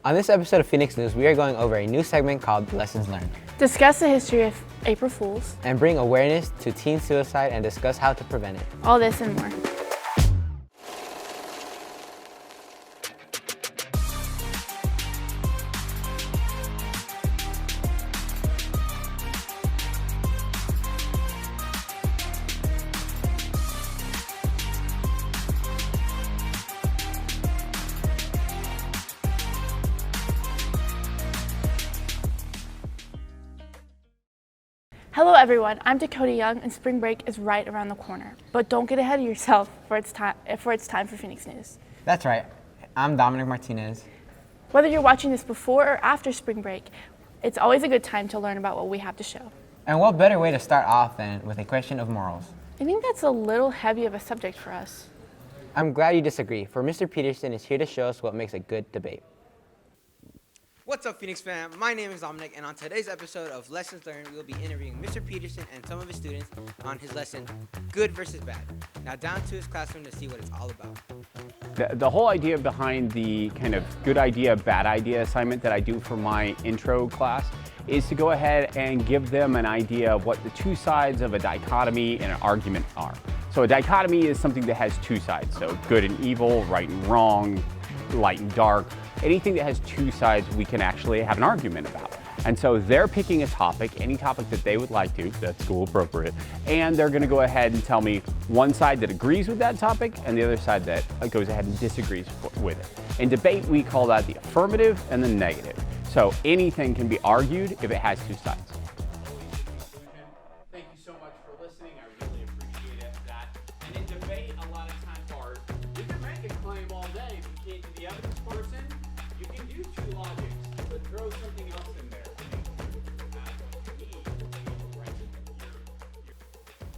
On this episode of Phoenix News, we are going over a new segment called Lessons Learned. Discuss the history of April Fools. And bring awareness to teen suicide and discuss how to prevent it. All this and more. Hello everyone, I'm Dakota Young and spring break is right around the corner. But don't get ahead of yourself for it's time for Phoenix News. That's right. I'm Dominic Martinez. Whether you're watching this before or after spring break, it's always a good time to learn about what we have to show. And what better way to start off than with a question of morals? I think that's a little heavy of a subject for us. I'm glad you disagree, for Mr. Peterson is here to show us what makes a good debate. What's up, Phoenix fam? My name is Dominic, and on today's episode of Lessons Learned, we'll be interviewing Mr. Peterson and some of his students on his lesson, Good versus Bad. Now down to his classroom to see what it's all about. The whole idea behind the kind of good idea, bad idea assignment that I do for my intro class is to go ahead and give them an idea of what the two sides of a dichotomy and an argument are. So a dichotomy is something that has two sides, so good and evil, right and wrong, light and dark. Anything that has two sides we can actually have an argument about. And so they're picking a topic, any topic that they would like to, that's school appropriate, and they're gonna go ahead and tell me one side that agrees with that topic and the other side that goes ahead and disagrees with it. In debate, we call that the affirmative and the negative. So anything can be argued if it has two sides. Thank you so much for listening. I really appreciate it. And in debate, a lot of times you can make a claim all day, but you can't do the evidence person. You can do two logics, but throw something else in there.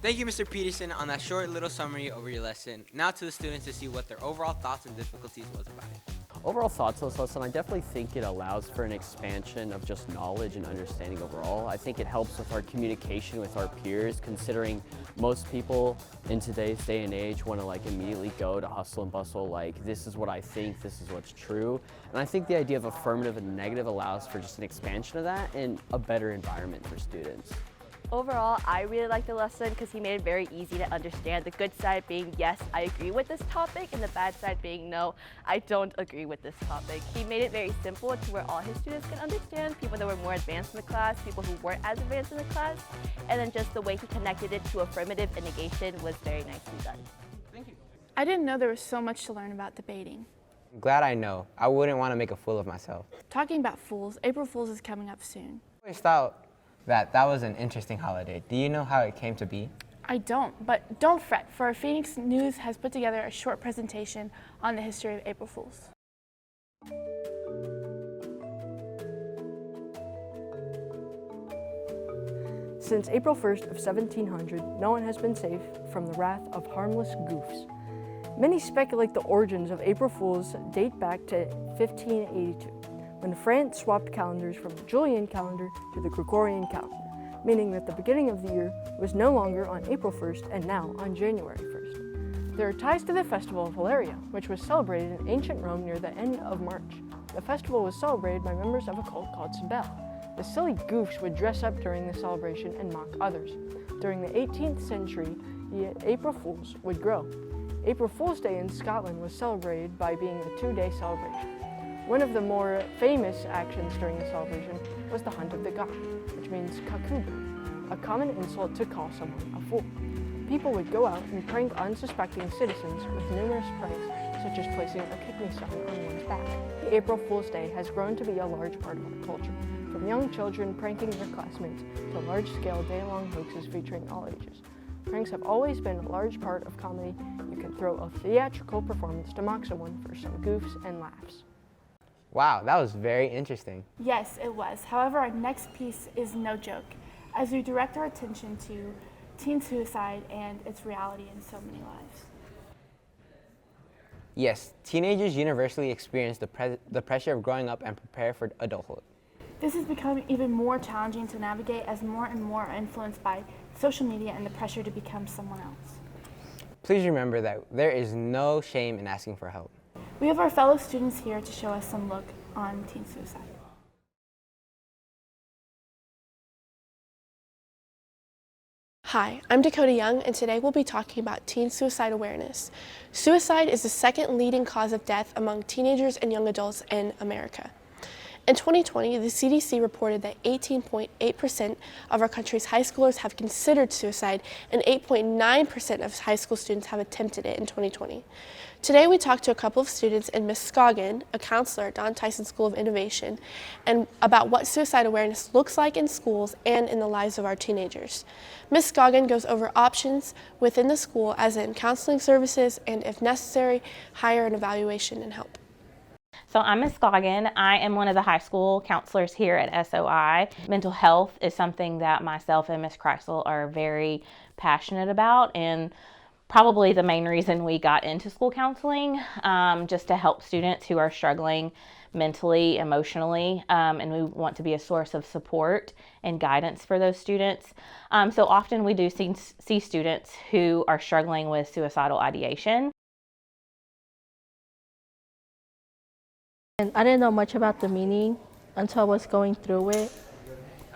Thank you, Mr. Peterson, on that short little summary over your lesson. Now to the students to see what their overall thoughts and difficulties was about it. Overall thoughts on this lesson, I definitely think it allows for an expansion of just knowledge and understanding overall. I think it helps with our communication with our peers, considering most people in today's day and age want to immediately go to hustle and bustle, this is what I think, this is what's true. And I think the idea of affirmative and negative allows for just an expansion of that and a better environment for students. Overall, I really liked the lesson because he made it very easy to understand. The good side being, yes, I agree with this topic, and the bad side being, no, I don't agree with this topic. He made it very simple to where all his students can understand, people that were more advanced in the class, people who weren't as advanced in the class, and then just the way he connected it to affirmative and negation was very nicely done. Thank you. I didn't know there was so much to learn about debating. I'm glad I know. I wouldn't want to make a fool of myself. Talking about fools, April Fools is coming up soon. I always thought that was an interesting holiday. Do you know how it came to be? I don't, but don't fret, for our Phoenix News has put together a short presentation on the history of April Fools. Since April 1st of 1700, no one has been safe from the wrath of harmless goofs. Many speculate the origins of April Fools date back to 1582, when France swapped calendars from the Julian calendar to the Gregorian calendar, meaning that the beginning of the year was no longer on April 1st and now on January 1st. There are ties to the festival of Hilaria, which was celebrated in ancient Rome near the end of March. The festival was celebrated by members of a cult called Springdale. The silly goofs would dress up during the celebration and mock others. During the 18th century, the April Fools would grow. April Fool's Day in Scotland was celebrated by being a two-day celebration. One of the more famous actions during the celebration was the Hunt of the Goth, which means cuckoo, a common insult to call someone a fool. People would go out and prank unsuspecting citizens with numerous pranks, such as placing a kidney stone on one's back. The April Fool's Day has grown to be a large part of our culture, from young children pranking their classmates to large-scale day-long hoaxes featuring all ages. Pranks have always been a large part of comedy. You can throw a theatrical performance to mock someone for some goofs and laughs. Wow, that was very interesting. Yes, it was. However, our next piece is no joke, as we direct our attention to teen suicide and its reality in so many lives. Yes, teenagers universally experience the pressure of growing up and prepare for adulthood. This has become even more challenging to navigate as more and more are influenced by social media and the pressure to become someone else. Please remember that there is no shame in asking for help. We have our fellow students here to show us some look on teen suicide. Hi, I'm Dakota Young, and today we'll be talking about teen suicide awareness. Suicide is the second leading cause of death among teenagers and young adults in America. In 2020, the CDC reported that 18.8% of our country's high schoolers have considered suicide, and 8.9% of high school students have attempted it in 2020. Today we talked to a couple of students and Ms. Scoggin, a counselor at Don Tyson School of Innovation, and about what suicide awareness looks like in schools and in the lives of our teenagers. Ms. Scoggin goes over options within the school, as in counseling services, and if necessary, hire an evaluation and help. So I'm Ms. Scoggin. I am one of the high school counselors here at SOI. Mental health is something that myself and Ms. Kreisel are very passionate about, and probably the main reason we got into school counseling, just to help students who are struggling mentally, emotionally, and we want to be a source of support and guidance for those students. So often we do see students who are struggling with suicidal ideation. And I didn't know much about the meaning until I was going through it.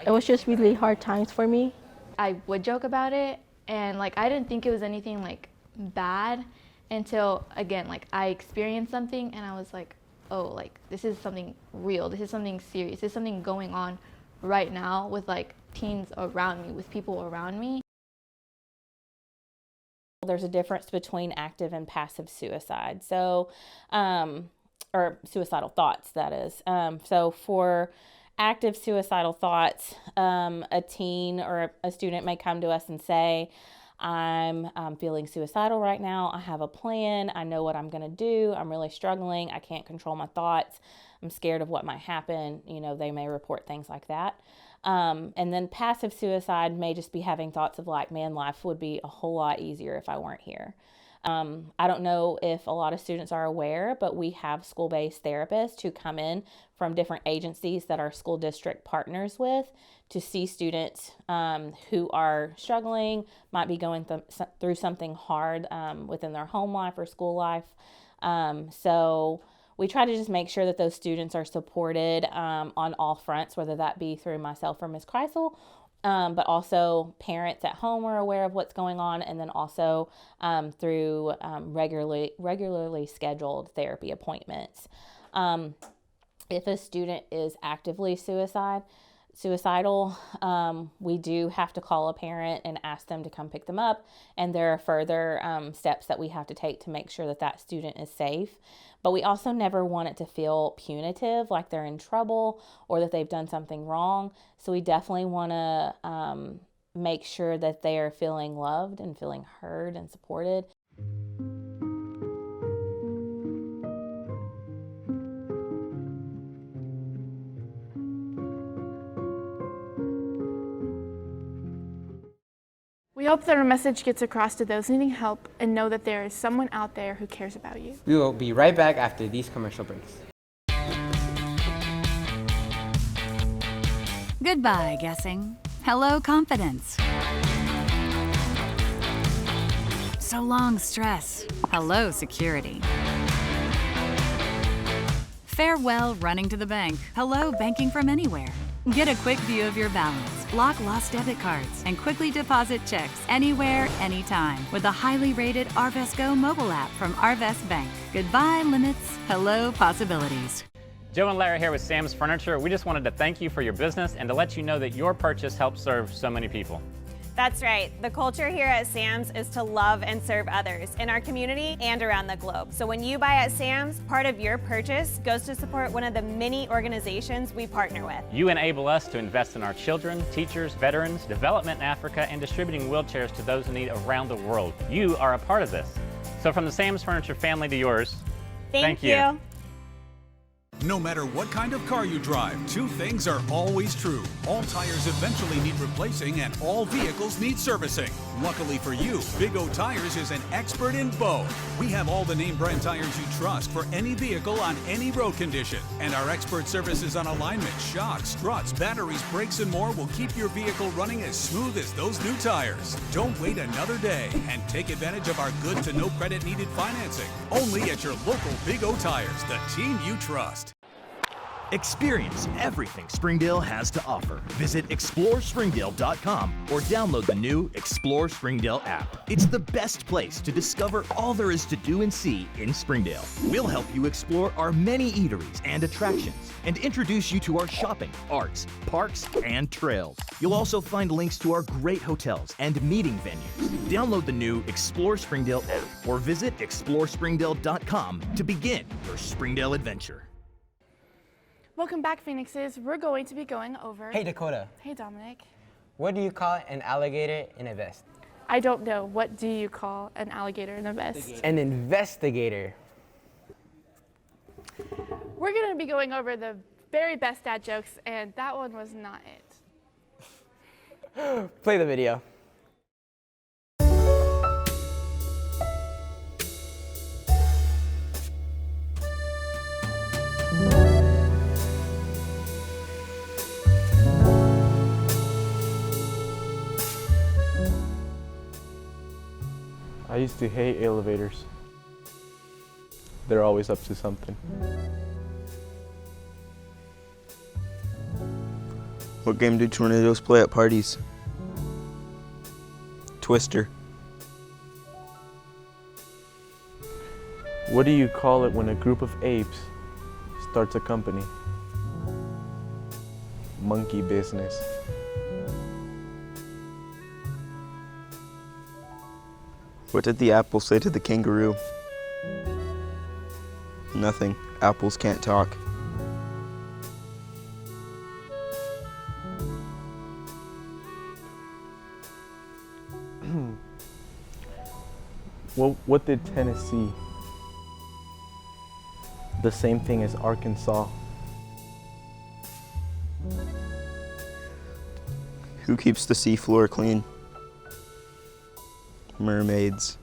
It was just really hard times for me. I would joke about it, and I didn't think it was anything bad until, again, I experienced something and I was like, oh, this is something real, this is something serious, this is something going on right now with teens around me, with people around me. There's a difference between active and passive suicide. So, or suicidal thoughts, that is. So for active suicidal thoughts, a teen or a student may come to us and say, I'm feeling suicidal right now. I have a plan. I know what I'm going to do. I'm really struggling. I can't control my thoughts. I'm scared of what might happen. They may report things like that. And then passive suicide may just be having thoughts of man, life would be a whole lot easier if I weren't here. I don't know if a lot of students are aware, but we have school-based therapists who come in from different agencies that our school district partners with to see students who are struggling, might be going through something hard within their home life or school life. So we try to just make sure that those students are supported on all fronts, whether that be through myself or Ms. Kreisel, but also parents at home are aware of what's going on, and then also through regularly scheduled therapy appointments. If a student is actively suicidal, we do have to call a parent and ask them to come pick them up, and there are further steps that we have to take to make sure that that student is safe. But we also never want it to feel punitive, like they're in trouble or that they've done something wrong. So we definitely want to make sure that they are feeling loved and feeling heard and supported. We hope that our message gets across to those needing help and know that there is someone out there who cares about you. We will be right back after these commercial breaks. Goodbye, guessing. Hello, confidence. So long, stress. Hello, security. Farewell, running to the bank. Hello, banking from anywhere. Get a quick view of your balance, block lost debit cards, and quickly deposit checks anywhere, anytime with a highly rated Arvest Go mobile app from Arvest Bank. Goodbye, limits. Hello, possibilities. Joe and Larry here with Sam's Furniture. We just wanted to thank you for your business and to let you know that your purchase helps serve so many people. That's right. The culture here at Sam's is to love and serve others in our community and around the globe. So when you buy at Sam's, part of your purchase goes to support one of the many organizations we partner with. You enable us to invest in our children, teachers, veterans, development in Africa, and distributing wheelchairs to those in need around the world. You are a part of this. So from the Sam's Furniture family to yours, thank you. No matter what kind of car you drive, two things are always true. All tires eventually need replacing and all vehicles need servicing. Luckily for you, Big O Tires is an expert in both. We have all the name brand tires you trust for any vehicle on any road condition. And our expert services on alignment, shocks, struts, batteries, brakes, and more will keep your vehicle running as smooth as those new tires. Don't wait another day and take advantage of our good to no credit needed financing. Only at your local Big O Tires, the team you trust. Experience everything Springdale has to offer. Visit explorespringdale.com or download the new Explore Springdale app. It's the best place to discover all there is to do and see in Springdale. We'll help you explore our many eateries and attractions and introduce you to our shopping, arts, parks, and trails. You'll also find links to our great hotels and meeting venues. Download the new Explore Springdale app or visit explorespringdale.com to begin your Springdale adventure. Welcome back, Phoenixes. We're going to be going over... Hey, Dakota. Hey, Dominic. What do you call an alligator in a vest? I don't know. What do you call an alligator in a vest? An investigator. We're going to be going over the very best dad jokes, and that one was not it. Play the video. I used to hate elevators. They're always up to something. What game do tornadoes play at parties? Twister. What do you call it when a group of apes starts a company? Monkey business. What did the apple say to the kangaroo? Nothing. Apples can't talk. What did Tennessee? The same thing as Arkansas. Who keeps the seafloor clean? Mermaids.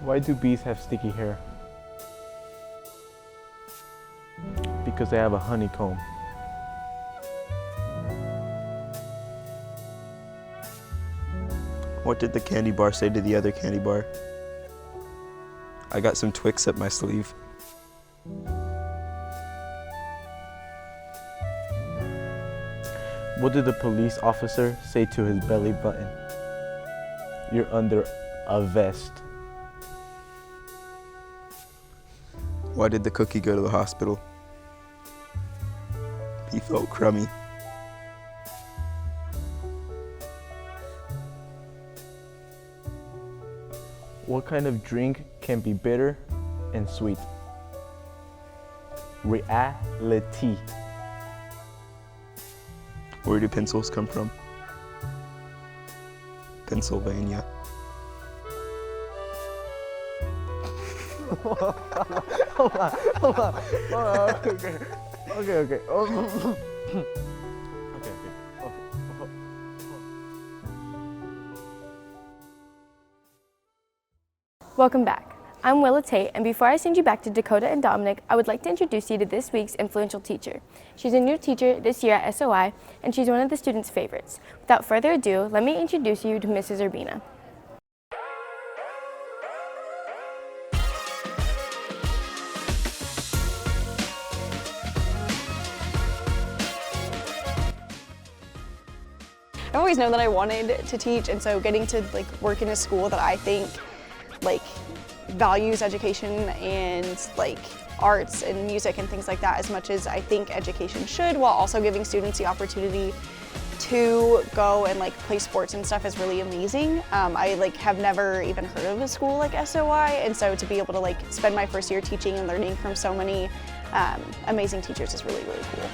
Why do bees have sticky hair? Because they have a honeycomb. What did the candy bar say to the other candy bar? I got some Twix up my sleeve. What did the police officer say to his belly button? You're under a vest. Why did the cookie go to the hospital? He felt crummy. What kind of drink can be bitter and sweet? Reality. Where do pencils come from? Pennsylvania. Hold on. Okay. Welcome back. I'm Willa Tate, and before I send you back to Dakota and Dominic, I would like to introduce you to this week's influential teacher. She's a new teacher this year at SOI, and she's one of the students' favorites. Without further ado, let me introduce you to Mrs. Urbina. I've always known that I wanted to teach, and so getting to work in a school that I think values education and arts and music and things like that as much as I think education should, while also giving students the opportunity to go and play sports and stuff is really amazing. I have never even heard of a school like SOI, and so to be able to spend my first year teaching and learning from so many amazing teachers is really, really cool.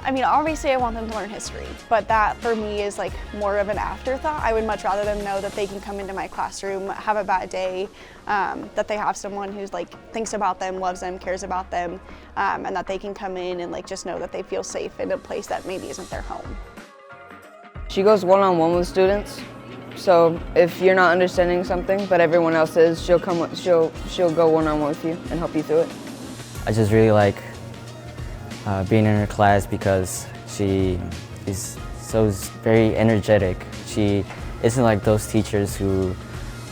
I mean, obviously I want them to learn history, but that for me is more of an afterthought. I would much rather them know that they can come into my classroom, have a bad day, that they have someone who's thinks about them, loves them, cares about them, and that they can come in and just know that they feel safe in a place that maybe isn't their home. She goes one-on-one with students, so if you're not understanding something, but everyone else is, she'll go one-on-one with you and help you through it. I just really like being in her class because she is so very energetic. She isn't like those teachers who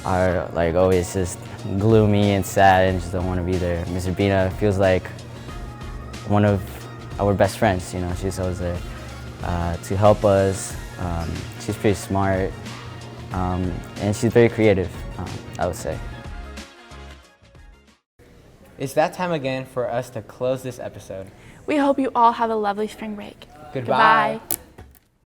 are like always just gloomy and sad and just don't want to be there. Ms. Urbina feels like one of our best friends, you know. She's always there to help us. She's pretty smart, and she's very creative, I would say. It's that time again for us to close this episode. We hope you all have a lovely spring break. Goodbye. Goodbye.